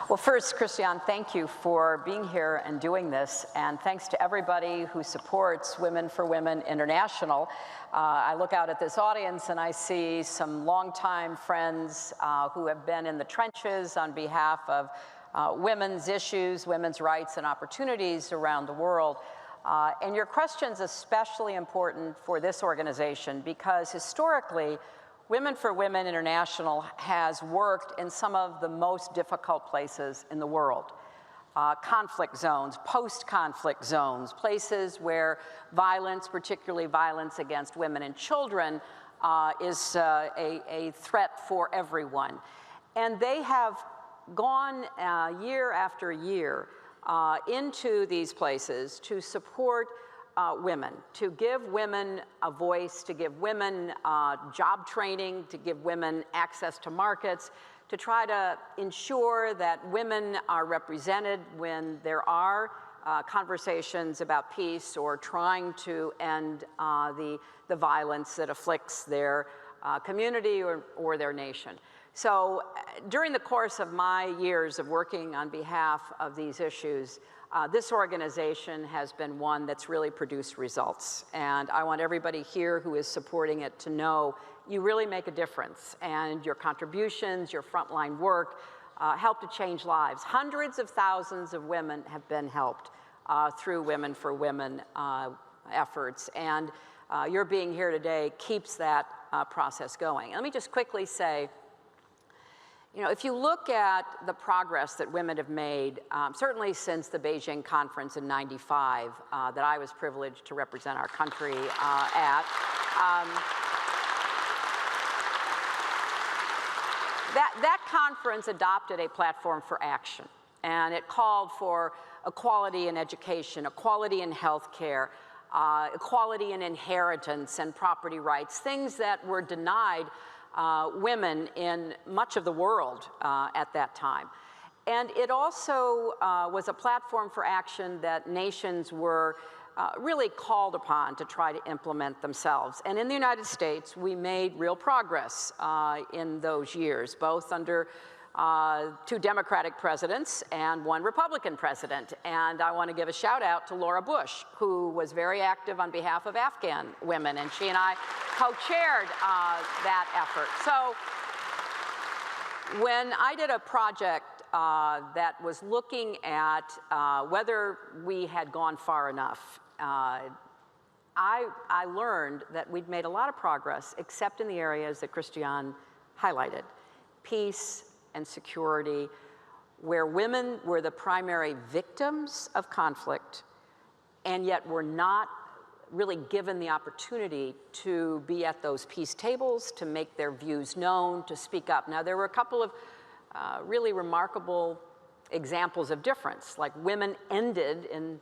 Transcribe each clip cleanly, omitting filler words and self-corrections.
Well, first, Christiane, thank you for being here and doing this, and thanks to everybody who supports Women for Women International. I look out at this audience and I see some longtime friends who have been in the trenches on behalf of women's issues, women's rights and opportunities around the world. And your question's especially important for this organization because historically, Women for Women International has worked in some of the most difficult places in the world. Conflict zones, post-conflict zones, places where violence, particularly violence against women and children, is a threat for everyone. And they have gone year after year into these places to support women, to give women a voice, to give women job training, to give women access to markets, to try to ensure that women are represented when there are conversations about peace or trying to end the violence that afflicts their community or their nation. So during the course of my years of working on behalf of these issues, this organization has been one that's really produced results. And I want everybody here who is supporting it to know you really make a difference. And your contributions, your frontline work help to change lives. Hundreds of thousands of women have been helped through Women for Women efforts. And your being here today keeps that process going. Let me just quickly say, you know, if you look at the progress that women have made, certainly since the Beijing conference in '95 that I was privileged to represent our country at, that conference adopted a platform for action. And it called for equality in education, equality in healthcare, equality in inheritance and property rights, things that were denied women in much of the world at that time. And it also was a platform for action that nations were really called upon to try to implement themselves. And in the United States, we made real progress in those years, both under 2 Democratic presidents and 1 Republican president. And I want to give a shout out to Laura Bush, who was very active on behalf of Afghan women, and she and I co-chaired that effort. So when I did a project that was looking at whether we had gone far enough, I learned that we'd made a lot of progress, except in the areas that Christiane highlighted: peace and security, where women were the primary victims of conflict and yet were not really given the opportunity to be at those peace tables, to make their views known, to speak up. Now, there were a couple of really remarkable examples of difference, like women ended in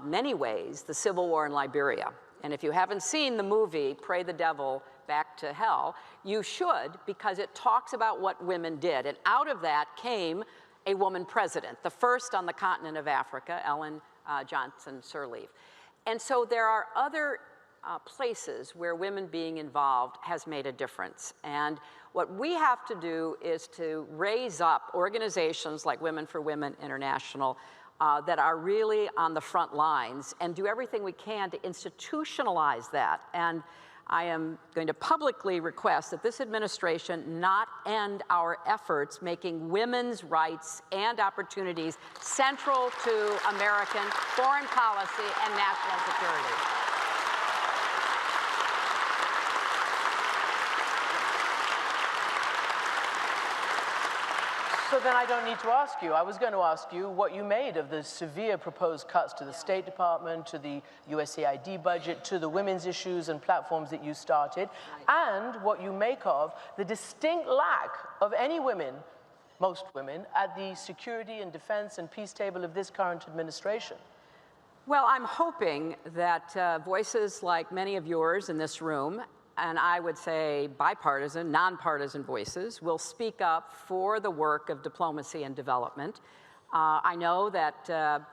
many ways the civil war in Liberia. And if you haven't seen the movie Pray the Devil Back to Hell, you should, because it talks about what women did. And out of that came a woman president, the first on the continent of Africa, Ellen Johnson Sirleaf. And so there are other places where women being involved has made a difference. And what we have to do is to raise up organizations like Women for Women International that are really on the front lines and do everything we can to institutionalize that. And I am going to publicly request that this administration not end our efforts making women's rights and opportunities central to American foreign policy and national security. So then I don't need to ask you. I was going to ask you what you made of the severe proposed cuts to the State Department, to the USAID budget, to the women's issues and platforms that you started, and what you make of the distinct lack of any women, most women, at the security and defense and peace table of this current administration. Well, I'm hoping that voices like many of yours in this room, and I would say bipartisan, nonpartisan voices, will speak up for the work of diplomacy and development. I know that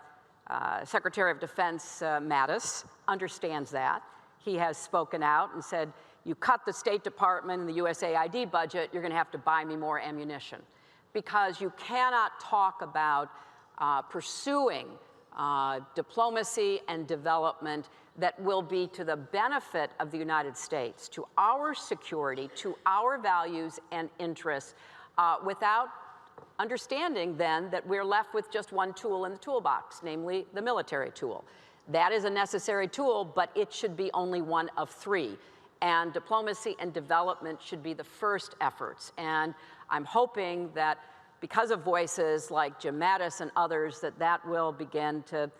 Secretary of Defense Mattis understands that. He has spoken out and said, you cut the State Department and the USAID budget, you're going to have to buy me more ammunition. because you cannot talk about pursuing diplomacy and development that will be to the benefit of the United States, to our security, to our values and interests, without understanding then that we're left with just one tool in the toolbox, namely the military tool. That is a necessary tool, but it should be only one of three. And diplomacy and development should be the first efforts. And I'm hoping that because of voices like Jim Mattis and others, that will begin to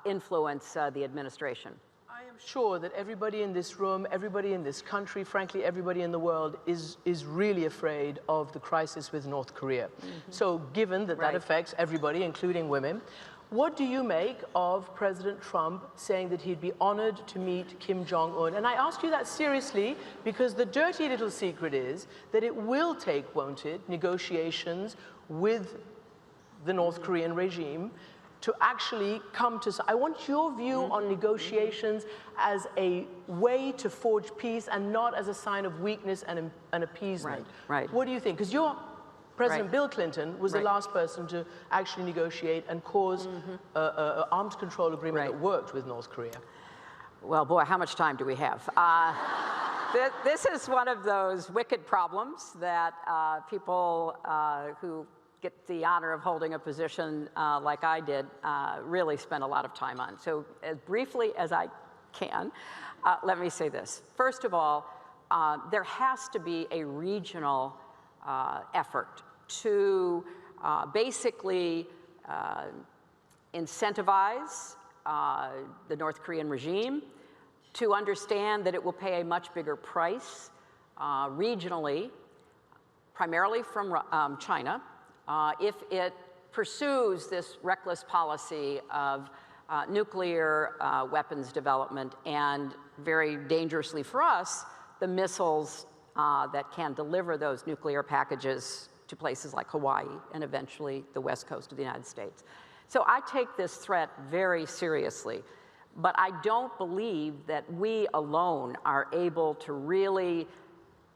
influence the administration. I am sure that everybody in this room, everybody in this country, frankly, everybody in the world is really afraid of the crisis with North Korea. So given that that affects everybody, including women, what do you make of President Trump saying that he'd be honored to meet Kim Jong-un? And I ask you that seriously because the dirty little secret is that it will take, won't it, negotiations with the North Korean regime to actually come to... I want your view on negotiations as a way to forge peace and not as a sign of weakness and appeasement. Right. What do you think? Because President Bill Clinton was the last person to actually negotiate and cause an arms control agreement that worked with North Korea. Well, boy, how much time do we have? This is one of those wicked problems that people who get the honor of holding a position like I did really spend a lot of time on. So as briefly as I can, let me say this. First of all, there has to be a regional effort to basically incentivize the North Korean regime to understand that it will pay a much bigger price regionally, primarily from China, if it pursues this reckless policy of nuclear weapons development and, very dangerously for us, the missiles that can deliver those nuclear packages to places like Hawaii and eventually the west coast of the United States. So I take this threat very seriously, but I don't believe that we alone are able to really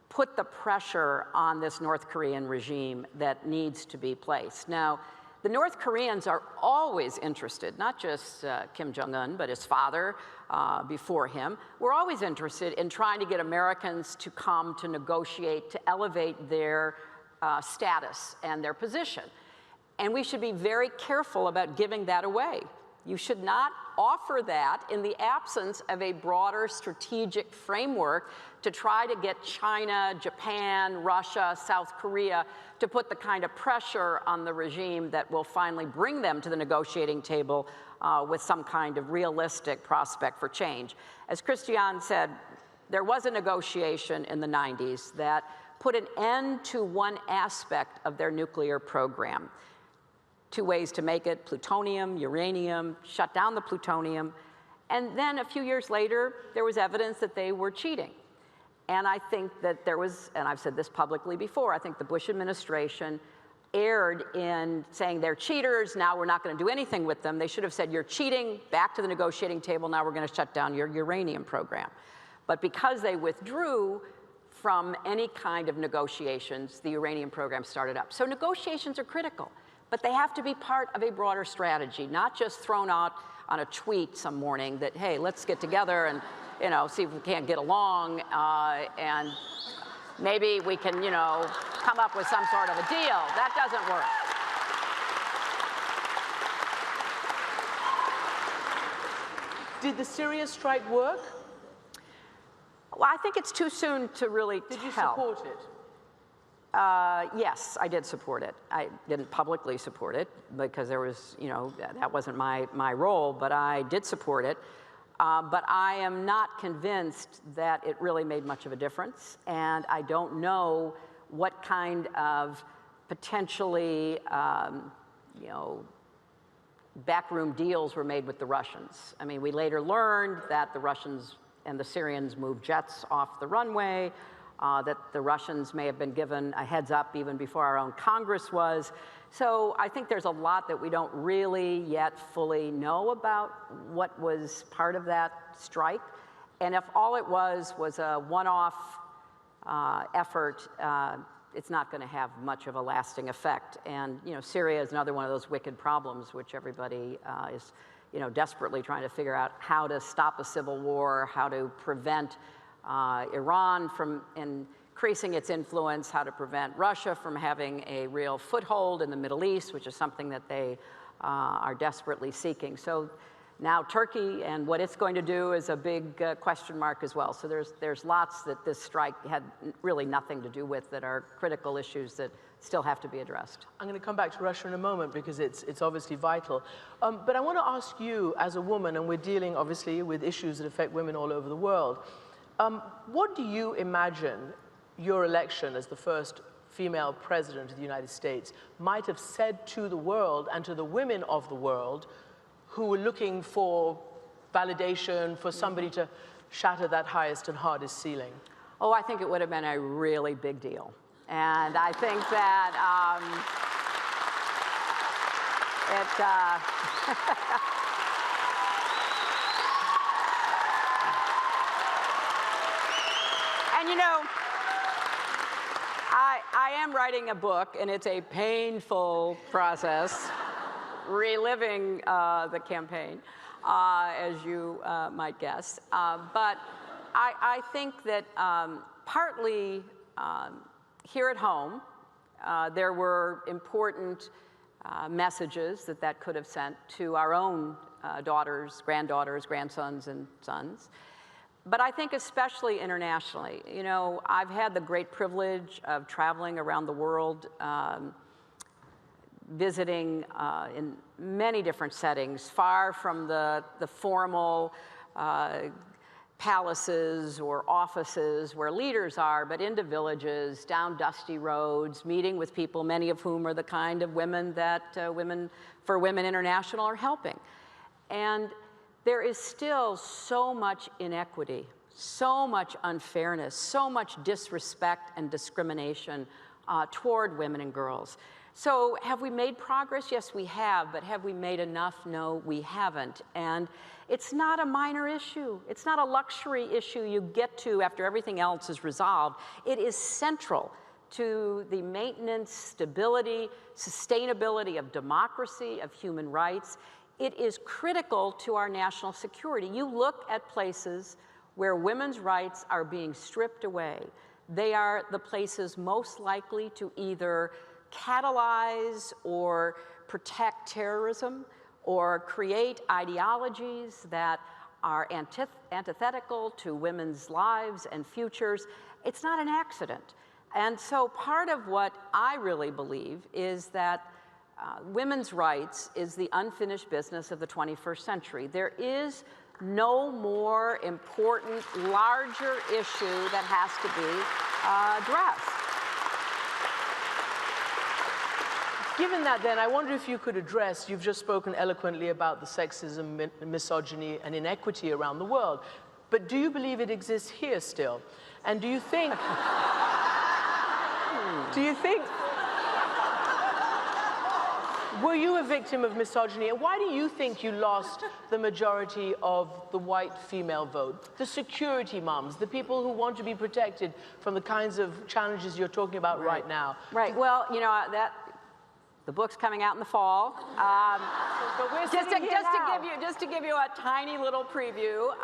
put the pressure on this North Korean regime that needs to be placed. Now, the North Koreans are always interested, not just Kim Jong-un, but his father before him. We're always interested in trying to get Americans to come to negotiate, to elevate their status and their position. And we should be very careful about giving that away. You should not offer that in the absence of a broader strategic framework to try to get China, Japan, Russia, South Korea to put the kind of pressure on the regime that will finally bring them to the negotiating table with some kind of realistic prospect for change. As Christiane said, there was a negotiation in the 90s that put an end to one aspect of their nuclear program. Two ways to make it: plutonium, uranium, shut down the plutonium. And then a few years later, there was evidence that they were cheating. And I think that there was, and I've said this publicly before, I think the Bush administration erred in saying they're cheaters, now we're not going to do anything with them. They should have said, you're cheating, back to the negotiating table, now we're going to shut down your uranium program. But because they withdrew from any kind of negotiations, the uranium program started up. So negotiations are critical, but they have to be part of a broader strategy, not just thrown out on a tweet some morning that, hey, let's get together and, you know, see if we can't get along, and maybe we can, you know, come up with some sort of a deal. That doesn't work. Did the Syria strike work? Well, I think it's too soon to really tell. Did you support it? Yes, I did support it. I didn't publicly support it because there was, you know, that wasn't my role, but I did support it. But I am not convinced that it really made much of a difference, and I don't know what kind of potentially, you know, backroom deals were made with the Russians. I mean, we later learned that the Russians and the Syrians moved jets off the runway, that the Russians may have been given a heads up even before our own Congress was. So I think there's a lot that we don't really yet fully know about what was part of that strike. And if all it was a one-off effort it's not going to have much of a lasting effect. And Syria is another one of those wicked problems which everybody is desperately trying to figure out how to stop a civil war, how to prevent Iran from increasing its influence, how to prevent Russia from having a real foothold in the Middle East, which is something that they are desperately seeking. So now Turkey and what it's going to do is a big question mark as well. So there's lots that this strike had really nothing to do with that are critical issues that still have to be addressed. I'm going to come back to Russia in a moment because it's obviously vital. But I want to ask you as a woman, and we're dealing obviously with issues that affect women all over the world, what do you imagine your election as the first female president of the United States might have said to the world and to the women of the world who were looking for validation, for somebody to shatter that highest and hardest ceiling? Oh, I think it would have been a really big deal. And I think that and I am writing a book, and it's a painful process, reliving the campaign, as you might guess. But I think that partly here at home, there were important messages that could have sent to our own daughters, granddaughters, grandsons, and sons. But I think especially internationally. I've had the great privilege of traveling around the world, visiting in many different settings, far from the formal palaces or offices where leaders are, but into villages, down dusty roads, meeting with people, many of whom are the kind of women that Women for Women International are helping. And there is still so much inequity, so much unfairness, so much disrespect and discrimination toward women and girls. So have we made progress? Yes, we have, but have we made enough? No, we haven't. And it's not a minor issue. It's not a luxury issue you get to after everything else is resolved. It is central to the maintenance, stability, sustainability of democracy, of human rights. It is critical to our national security. You look at places where women's rights are being stripped away. They are the places most likely to either catalyze or protect terrorism or create ideologies that are antithetical to women's lives and futures. It's not an accident. And so part of what I really believe is that women's rights is the unfinished business of the 21st century. There is no more important, larger issue that has to be addressed. Given that, then, I wonder if you could address, you've just spoken eloquently about the sexism, misogyny, and inequity around the world, but do you believe it exists here still? And do you think, were you a victim of misogyny? And why do you think you lost the majority of the white female vote? The security moms, the people who want to be protected from the kinds of challenges you're talking about right now. Right, well, the book's coming out in the fall. But we're just to give you a tiny little preview,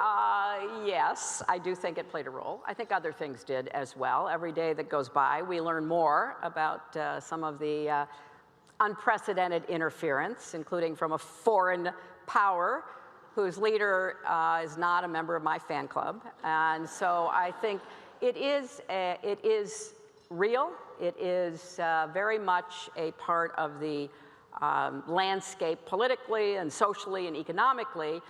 yes, I do think it played a role. I think other things did as well. Every day that goes by, we learn more about some of the unprecedented interference, including from a foreign power whose leader is not a member of my fan club. And so I think it is real. It is very much a part of the landscape politically and socially and economically.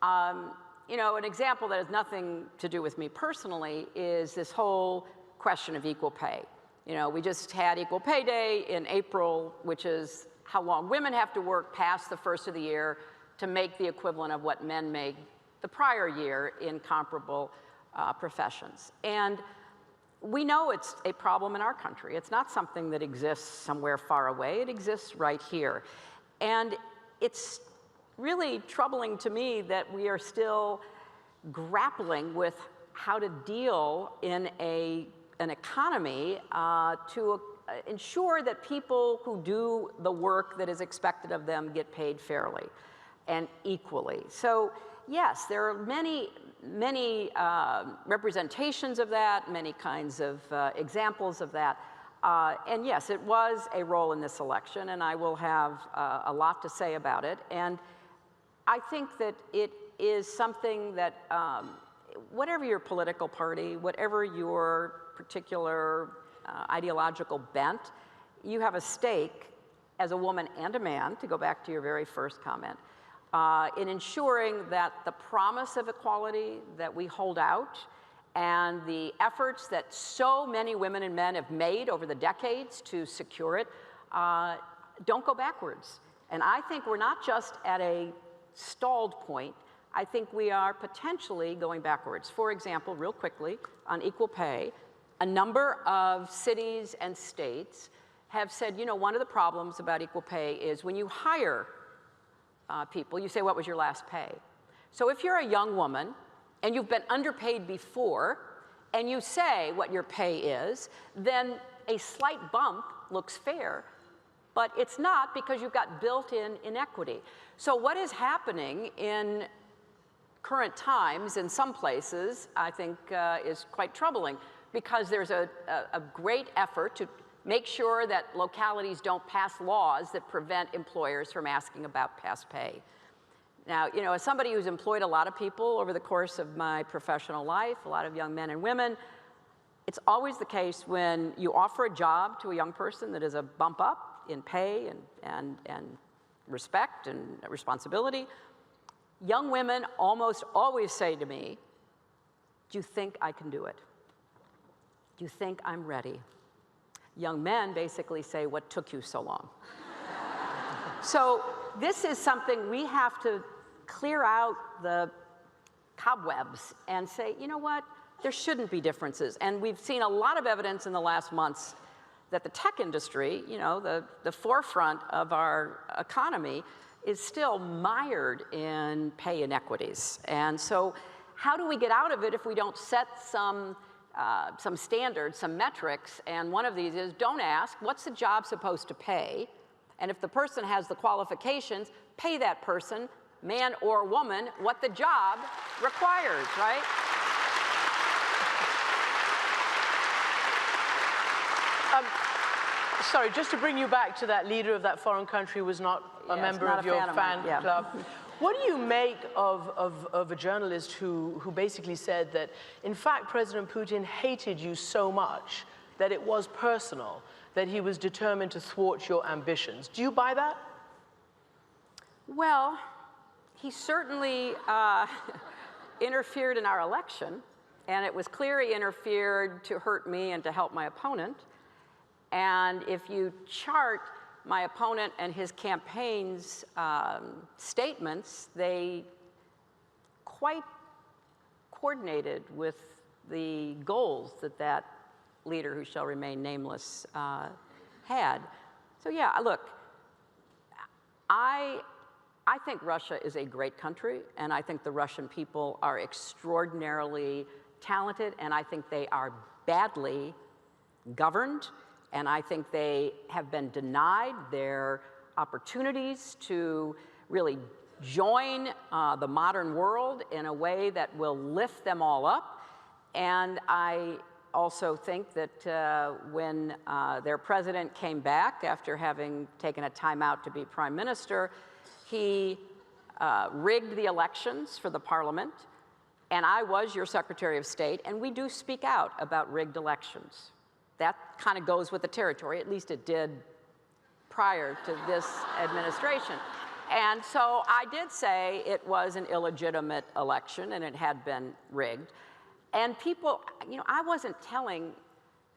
An example that has nothing to do with me personally is this whole question of equal pay. We just had Equal Pay Day in April, which is how long women have to work past the first of the year to make the equivalent of what men make the prior year in comparable professions. And we know it's a problem in our country. It's not something that exists somewhere far away. It exists right here. And it's really troubling to me that we are still grappling with how to deal in a an economy to ensure that people who do the work that is expected of them get paid fairly and equally. So yes, there are many representations of that, many kinds of examples of that. And yes, it was a role in this election, and I will have a lot to say about it. And I think that it is something that, whatever your political party, whatever your particular ideological bent, you have a stake as a woman and a man, to go back to your very first comment, in ensuring that the promise of equality that we hold out and the efforts that so many women and men have made over the decades to secure it don't go backwards. And I think we're not just at a stalled point, I think we are potentially going backwards. For example, real quickly, on equal pay, a number of cities and states have said, you know, one of the problems about equal pay is when you hire people, you say, what was your last pay? So if you're a young woman and you've been underpaid before, and you say what your pay is, then a slight bump looks fair, but it's not, because you've got built-in inequity. So what is happening in current times in some places, I think, is quite troubling, because there's a great effort to make sure that localities don't pass laws that prevent employers from asking about past pay. Now, you know, as somebody who's employed a lot of people over the course of my professional life, a lot of young men and women, it's always the case when you offer a job to a young person that is a bump up in pay and respect and responsibility, young women almost always say to me, do you think I can do it? Do you think I'm ready? Young men basically say, what took you so long? So this is something we have to clear out the cobwebs and say, you know what, there shouldn't be differences. And we've seen a lot of evidence in the last months that the tech industry, you know, the forefront of our economy, is still mired in pay inequities. And so how do we get out of it if we don't set some standards, some metrics? And one of these is, don't ask, what's the job supposed to pay? And if the person has the qualifications, pay that person, man or woman, what the job requires, right? Sorry, just to bring you back to that leader of that foreign country who was not a member of your fan club. What do you make of a journalist who basically said that, in fact, President Putin hated you so much that it was personal, that he was determined to thwart your ambitions? Do you buy that? Well, he certainly interfered in our election, and it was clear he interfered to hurt me and to help my opponent. And if you chart my opponent and his campaign's statements, they quite coordinated with the goals that that leader, who shall remain nameless, had. So yeah, look, I think Russia is a great country, and I think the Russian people are extraordinarily talented, and I think they are badly governed, and I think they have been denied their opportunities to really join the modern world in a way that will lift them all up. And I also think that when their president came back after having taken a time out to be prime minister, he rigged the elections for the parliament, and I was your Secretary of State, and we do speak out about rigged elections. That kind of goes with the territory, at least it did prior to this administration. And so I did say it was an illegitimate election and it had been rigged. And people, you know, I wasn't telling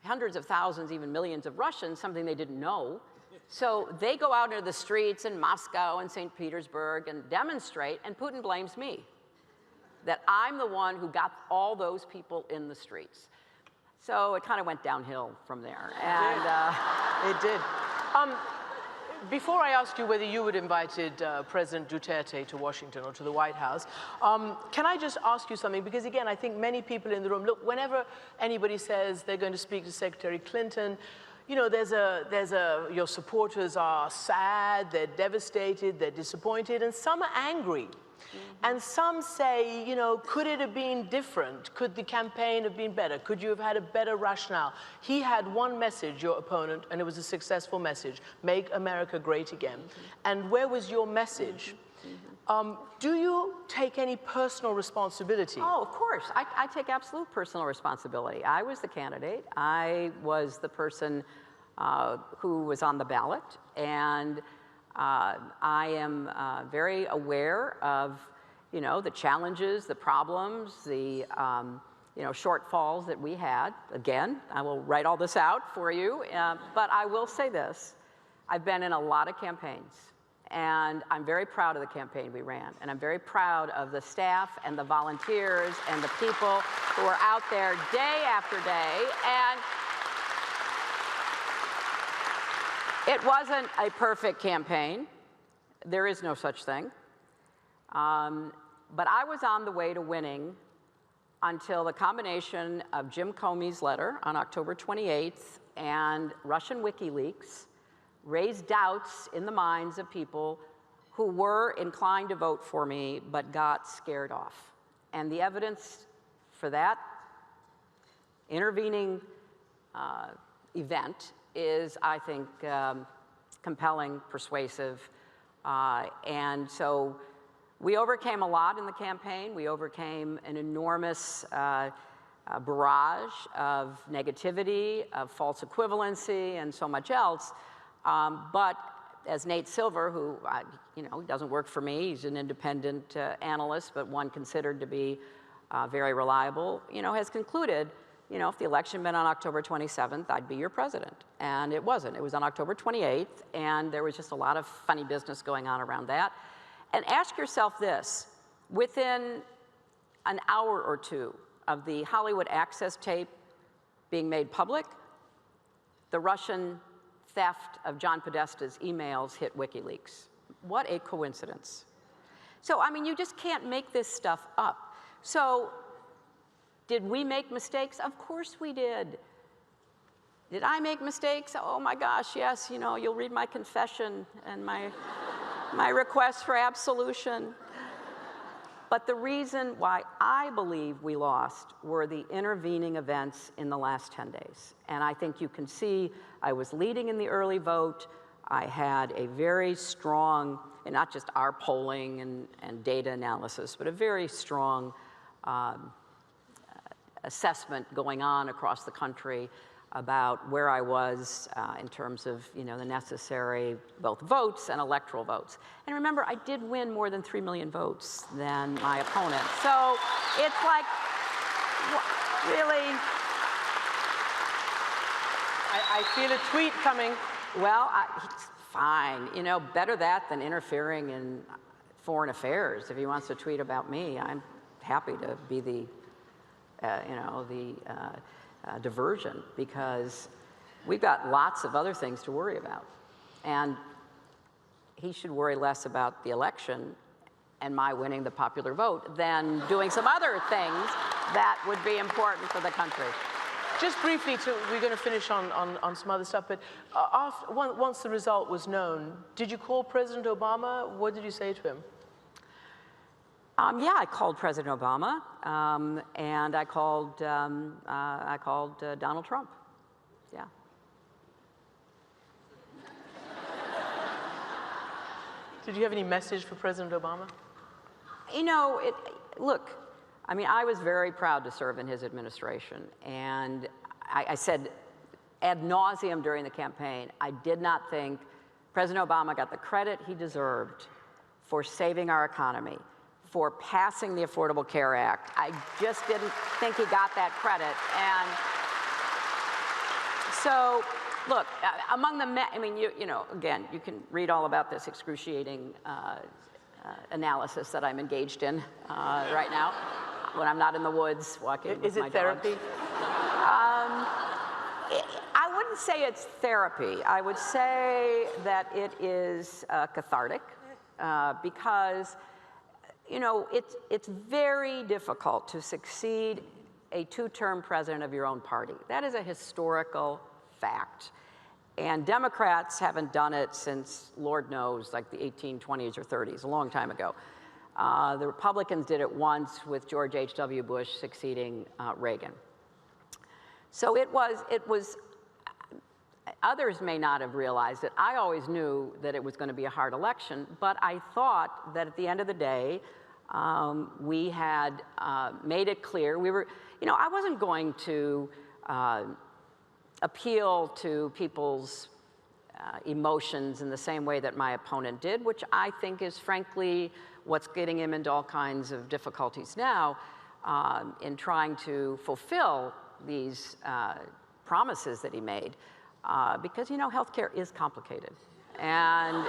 hundreds of thousands, even millions of Russians something they didn't know. So they go out into the streets in Moscow and St. Petersburg and demonstrate, and Putin blames me, that I'm the one who got all those people in the streets. So it kind of went downhill from there. And it did. Before I ask you whether you would invited President Duterte to Washington or to the White House, can I just ask you something? Because again, I think many people in the room, look, whenever anybody says they're going to speak to Secretary Clinton, you know, your supporters are sad, they're devastated, they're disappointed, and some are angry. And some say, you know, could it have been different? Could the campaign have been better? Could you have had a better rationale? He had one message, your opponent, and it was a successful message: make America great again. And where was your message? Do you take any personal responsibility? Oh, of course. I take absolute personal responsibility. I was the candidate. I was the person who was on the ballot. And I am very aware of, you know, the challenges, the problems, the, you know, shortfalls that we had. Again, I will write all this out for you. But I will say this. I've been in a lot of campaigns. And I'm very proud of the campaign we ran. And I'm very proud of the staff and the volunteers and the people who are out there day after day. And it wasn't a perfect campaign. There is no such thing. But I was on the way to winning until the combination of Jim Comey's letter on October 28th and Russian WikiLeaks raised doubts in the minds of people who were inclined to vote for me but got scared off. And the evidence for that intervening event is, I think, compelling, persuasive. And so we overcame a lot in the campaign. We overcame an enormous barrage of negativity, of false equivalency, and so much else. But as Nate Silver, who you know, doesn't work for me, he's an independent analyst, but one considered to be very reliable, you know, has concluded, you know, if the election had been on October 27th, I'd be your president. And it wasn't. It was on October 28th, and there was just a lot of funny business going on around that. And ask yourself this: within an hour or two of the Hollywood Access tape being made public, the Russian theft of John Podesta's emails hit WikiLeaks. What a coincidence. So, I mean, you just can't make this stuff up. So, did we make mistakes? Of course we did. Did I make mistakes? Oh my gosh, yes. You know, you'll read my confession and my request for absolution. But the reason why I believe we lost were the intervening events in the last 10 days. And I think you can see I was leading in the early vote. I had a very strong, and not just our polling and data analysis, but a very strong assessment going on across the country about where I was in terms of, you know, the necessary both votes and electoral votes. And remember, I did win more than 3 million votes than my opponent. So it's like, really? I feel a tweet coming. Well, it's fine. You know, better that than interfering in foreign affairs. If he wants to tweet about me, I'm happy to be the, you know, the diversion, because we've got lots of other things to worry about. And he should worry less about the election and my winning the popular vote than doing some other things that would be important for the country. Just briefly, we're going to finish on some other stuff, but once the result was known, did you call President Obama? What did you say to him? Yeah, I called President Obama, and I called Donald Trump. Yeah. Did you have any message for President Obama? You know, look, I mean, I was very proud to serve in his administration, and I said ad nauseum during the campaign, I did not think President Obama got the credit he deserved for saving our economy, for passing the Affordable Care Act. I just didn't think he got that credit. And so, look, among the, I mean, you know, again, you can read all about this excruciating analysis that I'm engaged in right now when I'm not in the woods walking with my dogs. Is it therapy? I wouldn't wouldn't say it's therapy. I would say that it is cathartic because, you know, it's very difficult to succeed a two-term president of your own party. That is a historical fact. And Democrats haven't done it since, Lord knows, like the 1820s or 30s, a long time ago. The Republicans did it once with George H.W. Bush succeeding Reagan. So it was, others may not have realized it. I always knew that it was going to be a hard election, but I thought that at the end of the day, we had made it clear. We were, you know, I wasn't going to appeal to people's emotions in the same way that my opponent did, which I think is frankly what's getting him into all kinds of difficulties now in trying to fulfill these promises that he made. Because, you know, healthcare is complicated. And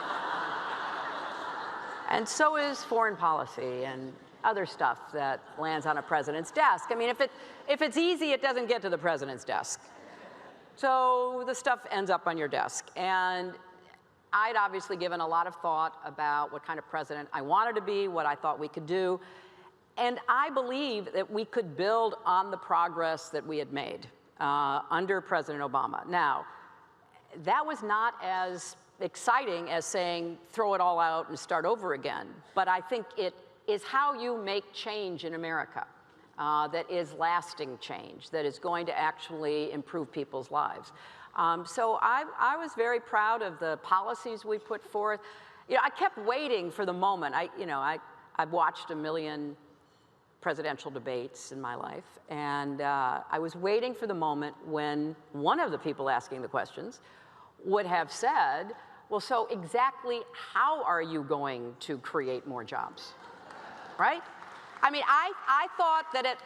so is foreign policy and other stuff that lands on a president's desk. I mean, if it's easy, it doesn't get to the president's desk. So the stuff ends up on your desk. And I'd obviously given a lot of thought about what kind of president I wanted to be, what I thought we could do. And I believe that we could build on the progress that we had made under President Obama. Now, that was not as exciting as saying, throw it all out and start over again. But I think it is how you make change in America that is lasting change, that is going to actually improve people's lives. So I was very proud of the policies we put forth. You know, I kept waiting for the moment. I've watched a million presidential debates in my life, and I was waiting for the moment when one of the people asking the questions would have said, well, so exactly how are you going to create more jobs, right? I mean, I thought that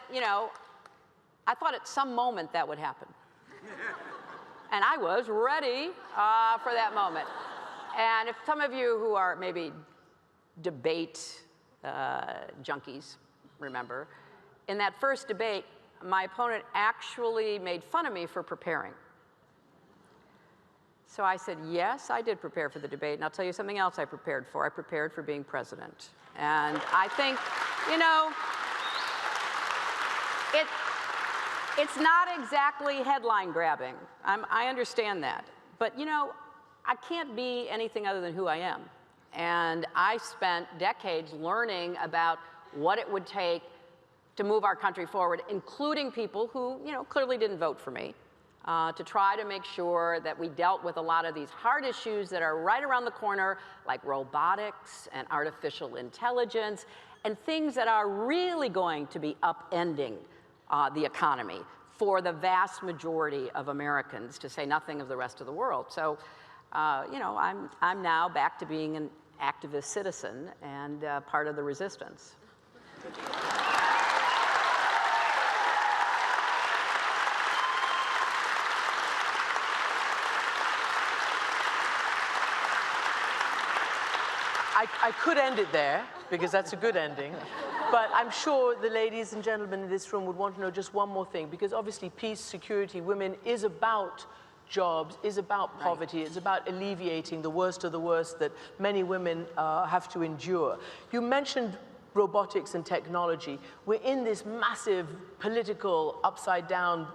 I thought at some moment that would happen. And I was ready for that moment. And if some of you who are maybe debate junkies remember, in that first debate, my opponent actually made fun of me for preparing. So I said, yes, I did prepare for the debate, and I'll tell you something else I prepared for. I prepared for being president. And I think, you know, it's not exactly headline grabbing. I understand that. But, you know, I can't be anything other than who I am. And I spent decades learning about what it would take to move our country forward, including people who, you know, clearly didn't vote for me, to try to make sure that we dealt with a lot of these hard issues that are right around the corner, like robotics and artificial intelligence, and things that are really going to be upending the economy for the vast majority of Americans, to say nothing of the rest of the world. So, you know, I'm now back to being an activist citizen and part of the resistance. I could end it there, because that's a good ending. But I'm sure the ladies and gentlemen in this room would want to know just one more thing, because obviously peace, security, women is about jobs, is about poverty, it's about alleviating the worst of the worst that many women have to endure. You mentioned robotics and technology. We're in this massive political upside-down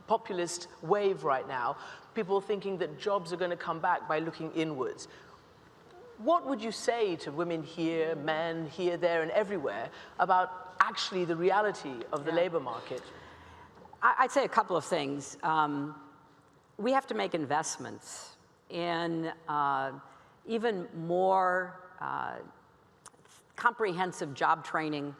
populist wave right now, people thinking that jobs are going to come back by looking inwards. What would you say to women here, men here, there, and everywhere about actually the reality of the labor market? I'd say a couple of things. We have to make investments in even more comprehensive job training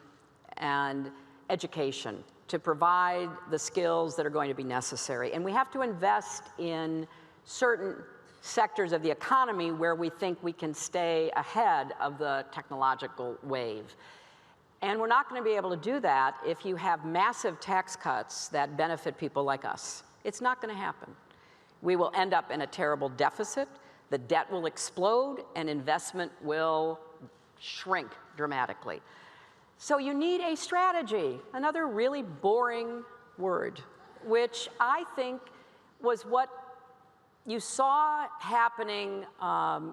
and education to provide the skills that are going to be necessary. And we have to invest in certain sectors of the economy where we think we can stay ahead of the technological wave. And we're not going to be able to do that if you have massive tax cuts that benefit people like us. It's not going to happen. We will end up in a terrible deficit, the debt will explode, and investment will shrink dramatically. So you need a strategy, another really boring word, which I think was what you saw happening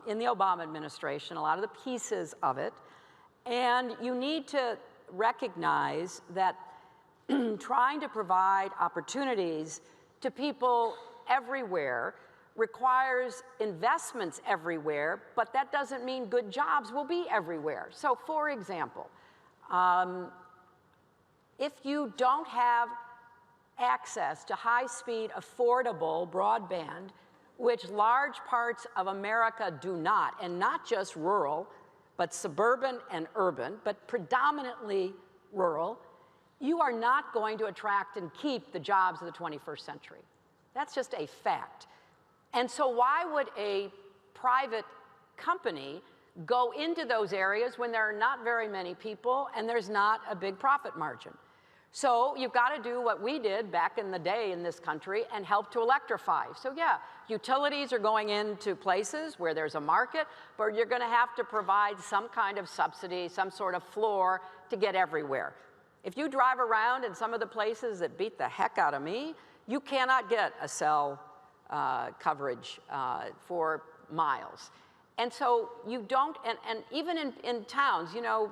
in the Obama administration, a lot of the pieces of it, and you need to recognize that trying to provide opportunities to people everywhere requires investments everywhere, but that doesn't mean good jobs will be everywhere. So for example, if you don't have access to high-speed, affordable broadband, which large parts of America do not, and not just rural, but suburban and urban, but predominantly rural, you are not going to attract and keep the jobs of the 21st century. That's just a fact. And so why would a private company go into those areas when there are not very many people and there's not a big profit margin? So you've got to do what we did back in the day in this country and help to electrify. So yeah, utilities are going into places where there's a market, but you're going to have to provide some kind of subsidy, some sort of floor to get everywhere. If you drive around in some of the places that beat the heck out of me, you cannot get a cell coverage for miles. And so you don't, and even in towns, you know,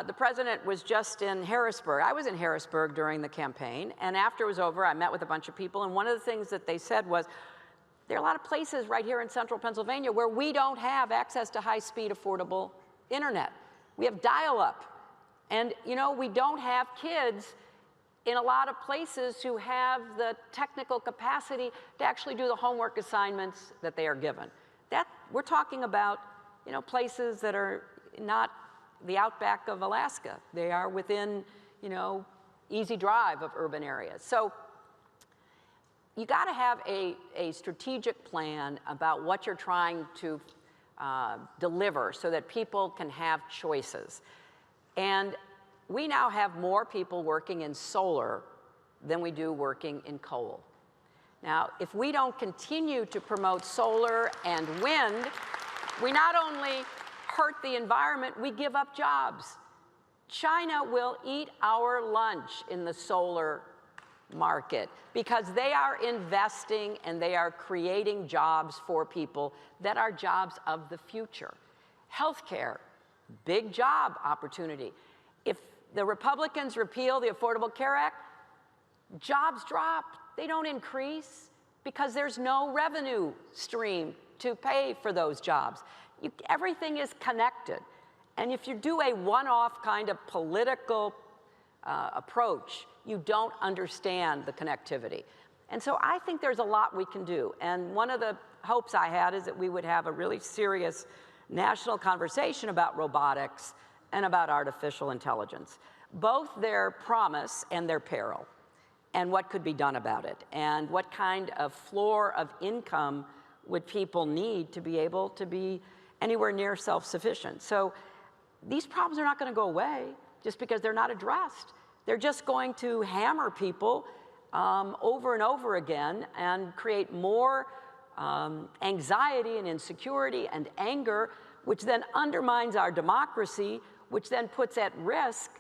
the president was just in Harrisburg. I was in Harrisburg during the campaign, and after it was over, I met with a bunch of people, and one of the things that they said was, there are a lot of places right here in central Pennsylvania where we don't have access to high-speed, affordable internet. We have dial-up, and you know, we don't have kids in a lot of places who have the technical capacity to actually do the homework assignments that they are given. That, we're talking about, you know, places that are not the outback of Alaska. They are within, you know, easy drive of urban areas. So you got to have a strategic plan about what you're trying to deliver so that people can have choices. And we now have more people working in solar than we do working in coal. Now, if we don't continue to promote solar and wind, we not only hurt the environment, we give up jobs. China will eat our lunch in the solar market because they are investing and they are creating jobs for people that are jobs of the future. Healthcare, big job opportunity. If the Republicans repeal the Affordable Care Act, jobs drop. They don't increase because there's no revenue stream to pay for those jobs. Everything is connected. And if you do a one-off kind of political approach, you don't understand the connectivity. And so I think there's a lot we can do. And one of the hopes I had is that we would have a really serious national conversation about robotics and about artificial intelligence, both their promise and their peril, and what could be done about it, and what kind of floor of income would people need to be able to be anywhere near self-sufficient. So these problems are not going to go away just because they're not addressed. They're just going to hammer people over and over again and create more anxiety and insecurity and anger, which then undermines our democracy, which then puts at risk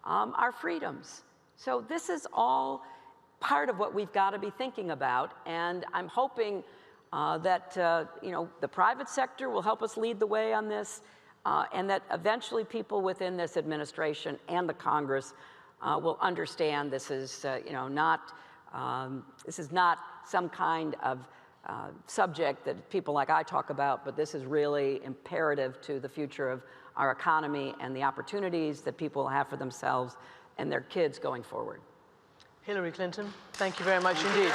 our freedoms. So this is all part of what we've got to be thinking about, and I'm hoping that you know, the private sector will help us lead the way on this, and that eventually people within this administration and the Congress will understand this is you know, this is not some kind of subject that people like I talk about, but this is really imperative to the future of our economy and the opportunities that people have for themselves and their kids going forward. Hillary Clinton, thank you very much indeed.